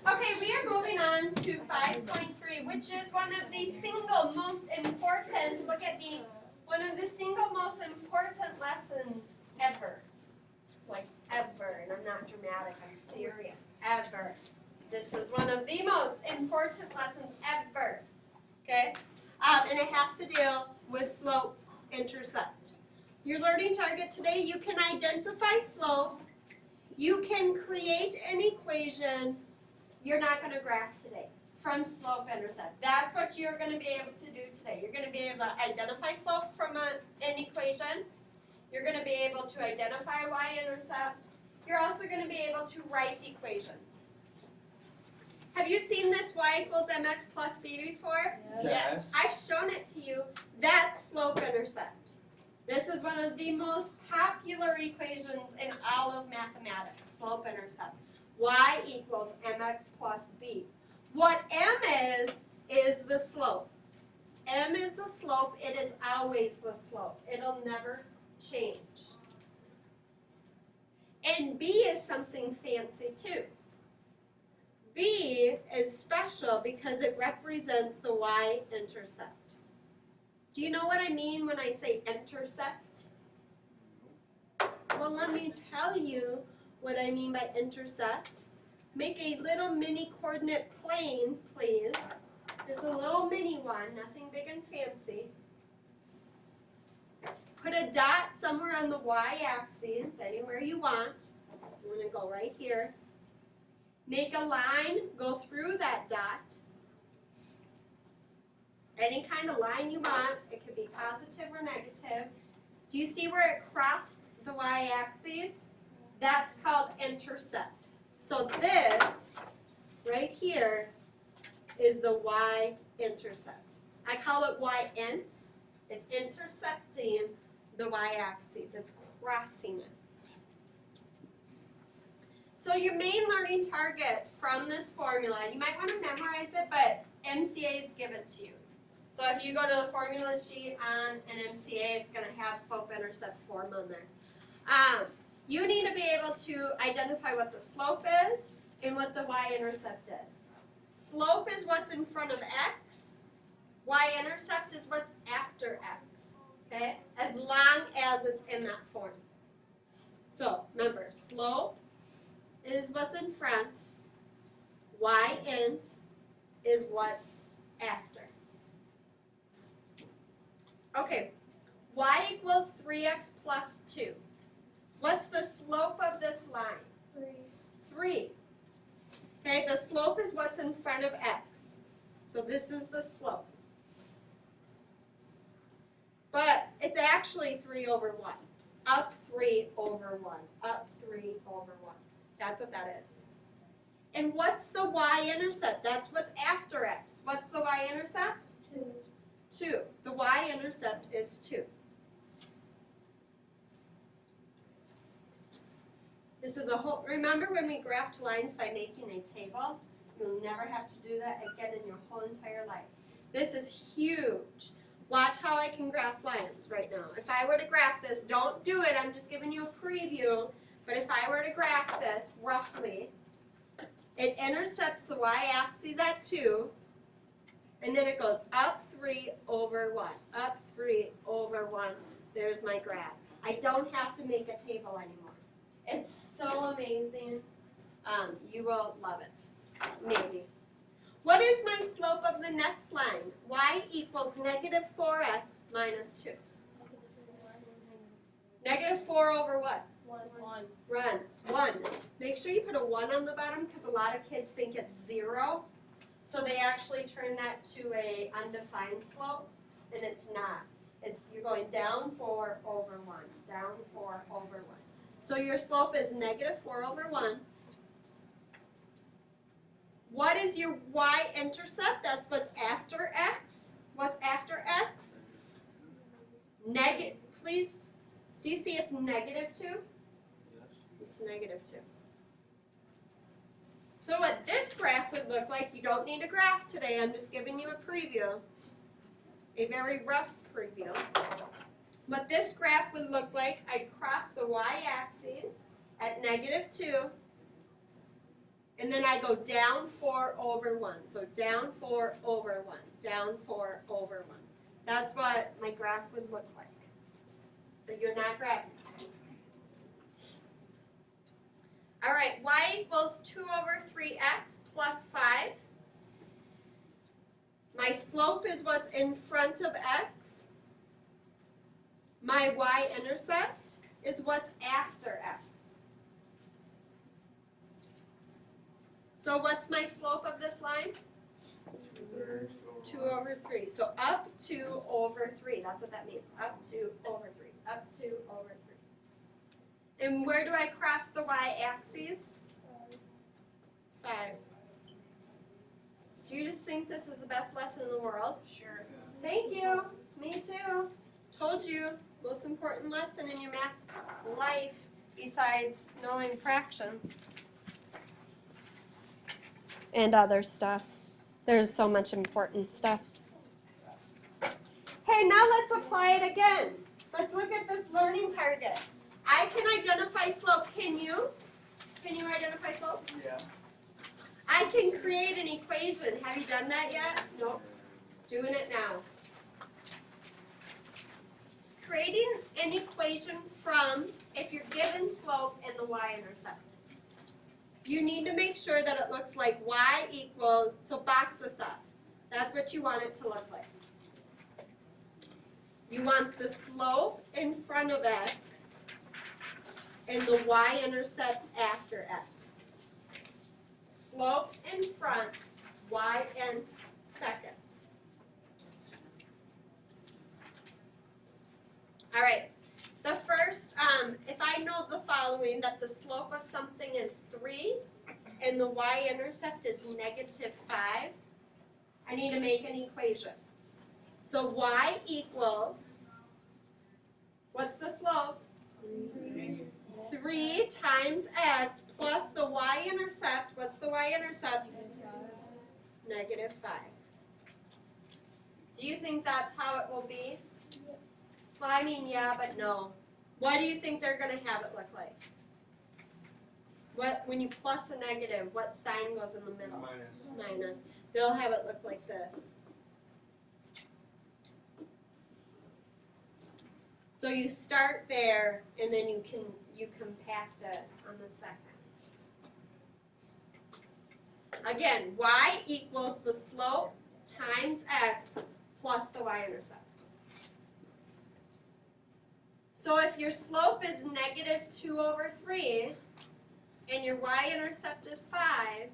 Okay, we are moving on to 5.3, which is one of the single most important, look at me, one of the single most important lessons ever. Like ever, and I'm not dramatic, I'm serious, ever. This is one of the most important lessons ever, okay? And it has to deal with slope intercept. Your learning target today, you can identify slope, you can create an equation. You're not going to graph today from slope intercept. That's what you're going to be able to do today. You're going to be able to identify slope from an equation. You're going to be able to identify y-intercept. You're also going to be able to write equations. Have you seen this y equals mx plus b before? Yes. I've shown it to you. That's slope intercept. This is one of the most popular equations in all of mathematics, slope intercept. Y equals mx plus b. What m is the slope. M is the slope. It is always the slope. It'll never change. And b is something fancy too. B is special because it represents the y-intercept. Do you know what I mean when I say intercept? Well, let me tell you what I mean by intercept. Make a little mini coordinate plane, please. Just a little mini one, nothing big and fancy. Put a dot somewhere on the y-axis, anywhere you want. I'm going to go right here. Make a line, go through that dot. Any kind of line you want. It could be positive or negative. Do you see where it crossed the y-axis? That's called intercept. So this, right here, is the y-intercept. I call it y-int. It's intercepting the y-axis. It's crossing it. So your main learning target from this formula, you might want to memorize it, but MCA's give it to you. So if you go to the formula sheet on an MCA, it's going to have slope-intercept form on there. You need to be able to identify what the slope is and what the y-intercept is. Slope is what's in front of x. Y-intercept is what's after x, okay? As long as it's in that form. So remember, slope is what's in front. Y-int is what's after. Okay, y equals 3x plus 2. What's the slope of this line? 3. Okay, the slope is what's in front of x. So this is the slope. But it's actually 3 over 1. Up 3 over 1. Up 3 over 1. That's what that is. And what's the y-intercept? That's what's after x. What's the y-intercept? 2. The y-intercept is 2. This is a whole, remember when we graphed lines by making a table? You'll never have to do that again in your whole entire life. This is huge. Watch how I can graph lines right now. If I were to graph this, don't do it, I'm just giving you a preview, but if I were to graph this roughly, it intercepts the y-axis at 2, and then it goes up 3 over 1, up 3 over 1. There's my graph. I don't have to make a table anymore. It's so amazing. You will love it. Maybe. What is my slope of the next line? Y equals negative 4x minus 2. Negative 4 over what? 1. 1. Make sure you put a 1 on the bottom because a lot of kids think it's 0. So they actually turn that to a undefined slope, and it's not. You're going down 4 over 1. Down 4 over 1. So your slope is negative 4 over 1. What is your y-intercept? That's what's after x. What's after x? Please, do you see it's negative 2? Yes. It's negative 2. So what this graph would look like, you don't need a graph today, I'm just giving you a preview. A very rough preview. What this graph would look like, I'd cross the y-axis at negative 2. And then I go down 4 over 1. So down 4 over 1, down 4 over 1. That's what my graph would look like. But you're not grabbing. All right, y equals 2 over 3x plus 5. My slope is what's in front of x. My y-intercept is what's after x. So what's my slope of this line? 2 over 3. So up 2 over 3. That's what that means. Up 2 over 3. Up 2 over 3. And where do I cross the y-axis? 5. Do you just think this is the best lesson in the world? Sure. Thank you. Me too. Told you. Most important lesson in your math life besides knowing fractions. And other stuff. There's so much important stuff. Hey, now let's apply it again. Let's look at this learning target. I can identify slope. Can you? Can you identify slope? Yeah. I can create an equation. Have you done that yet? Nope. Doing it now. Creating an equation from if you're given slope and the y-intercept. You need to make sure that it looks like y equals, so box this up. That's what you want it to look like. You want the slope in front of x and the y-intercept after x. Slope in front, y in second. All right. The first, if I know the following, that the slope of something is 3 and the y-intercept is -5, I need to make an equation. So y equals, what's the slope? 3 times x plus the y-intercept. What's the y-intercept? -5. Do you think that's how it will be? Well, I mean, yeah, but no. What do you think they're going to have it look like? When you plus a negative, what sign goes in the middle? Minus. They'll have it look like this. So you start there, and then you compact it on the second. Again, y equals the slope times x plus the y-intercept. So if your slope is -2 over 3 and your y-intercept is 5,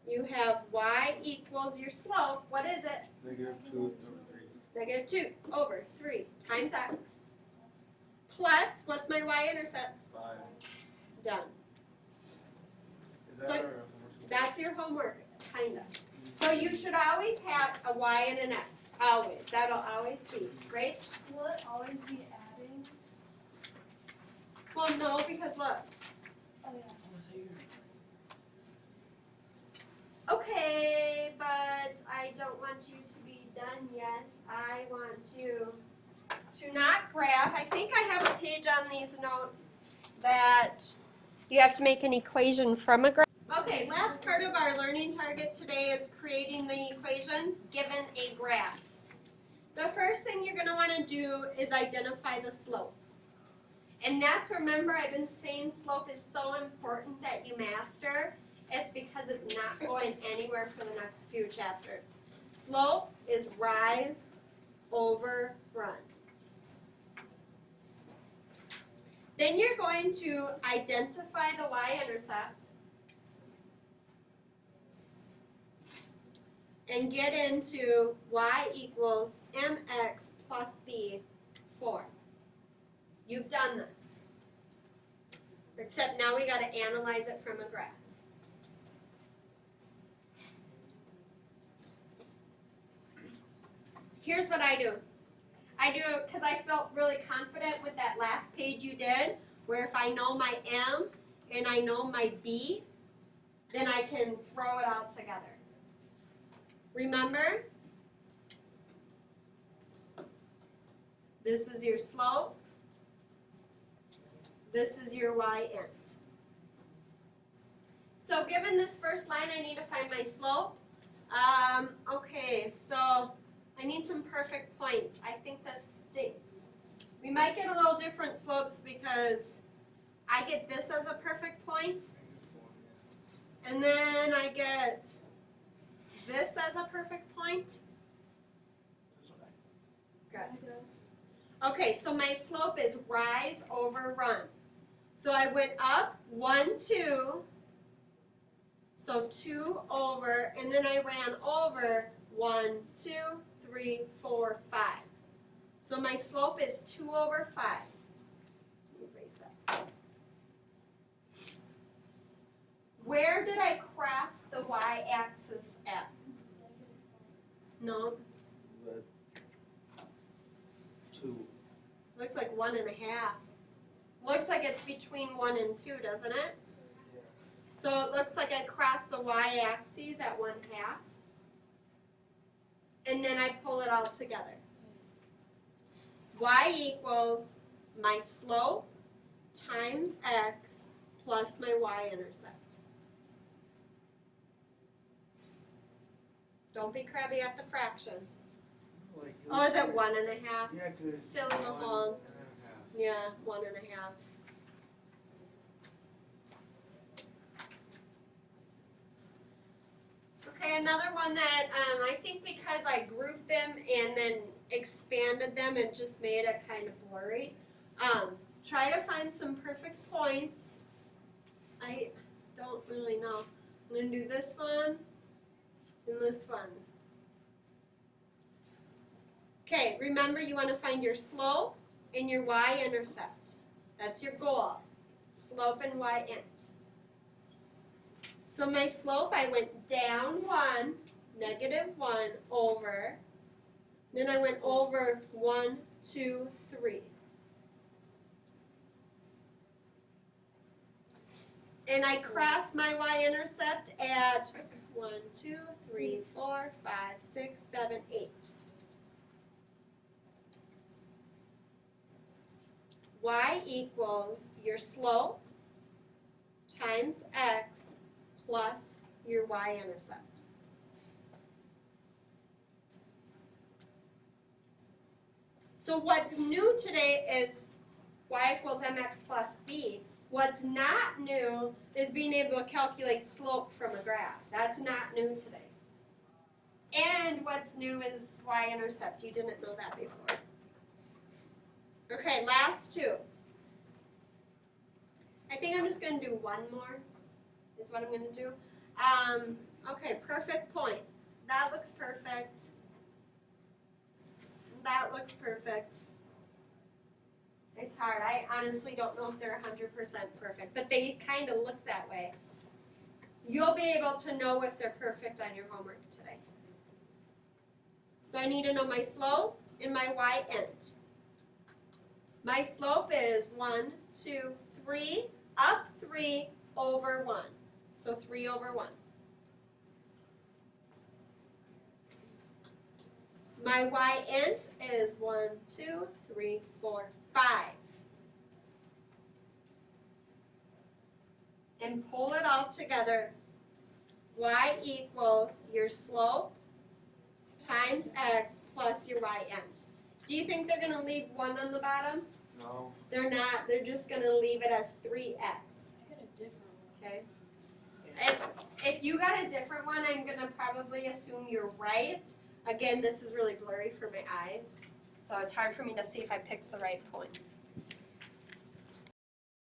you have y equals your slope. What is it? -2 over 3. -2 over 3 times x. Plus, what's my y-intercept? 5. Done. Is that So- our homework? That's your homework, kind of. So you should always have a y and an x. Always. That'll always be. Right? Will it always be adding? Well, no, because look. Oh yeah. Okay, but I don't want you to be done yet. I want you to not graph. I think I have a page on these notes that you have to make an equation from a graph. Okay, last part of our learning target today is creating the equations given a graph. The first thing you're going to want to do is identify the slope. And that's, remember, I've been saying slope is so important that you master. It's because it's not going anywhere for the next few chapters. Slope is rise over run. Then you're going to identify the y-intercept and get into y equals mx plus b 4. You've done this. Except now we got to analyze it from a graph. Here's what I do. I do it because I felt really confident with that last page you did, where if I know my m and I know my b, then I can throw it all together. Remember, this is your slope. This is your y-int. So given this first line, I need to find my slope. Okay, so I need some perfect points. I think this stinks. We might get a little different slopes because I get this as a perfect point, and then I get this as a perfect point. Good. Okay, so my slope is rise over run. So I went up 1, 2, so 2 over, and then I ran over 1, 2, 3, 4, 5. So my slope is 2 over 5. Let me erase that. Where did I cross the y-axis at? No, But 2. looks like 1.5. Looks like it's between 1 and 2, doesn't it? So it looks like I crossed the y-axis at 1/2. And then I pull it all together. Y equals my slope times x plus my y-intercept. Don't be crabby at the fraction. Oh, is it 1.5? Yeah, because Silly little. Yeah, 1.5. Okay, another one that I think because I grouped them and then expanded them, it just made it kind of blurry. Try to find some perfect points. I don't really know. I'm going to do this one and this one. Okay, remember you want to find your slope and your y-intercept. That's your goal. Slope and y-int. So my slope, I went down 1, -1 over. Then I went over 1, 2, 3. And I crossed my y-intercept at 1, 2, 3, 4, 5, 6, 7, 8. Y equals your slope times x plus your y-intercept. So what's new today is y equals mx plus b. What's not new is being able to calculate slope from a graph. That's not new today. And what's new is y-intercept. You didn't know that before. Okay, last two. I think I'm just going to do one more, is what I'm going to do. Okay, perfect point. That looks perfect. That looks perfect. It's hard. I honestly don't know if they're 100% perfect, but they kind of look that way. You'll be able to know if they're perfect on your homework today. So I need to know my slope and my y-int. My slope is 1, 2, 3, up 3 over 1. So 3 over 1. My y-int is 1, 2, 3, 4, 5. And pull it all together. Y equals your slope times x plus your y-int. Do you think they're going to leave 1 on the bottom? No. They're not. They're just going to leave it as 3x. I got a different one. Okay? If you got a different one, I'm going to probably assume you're right. Again, this is really blurry for my eyes, so it's hard for me to see if I picked the right points.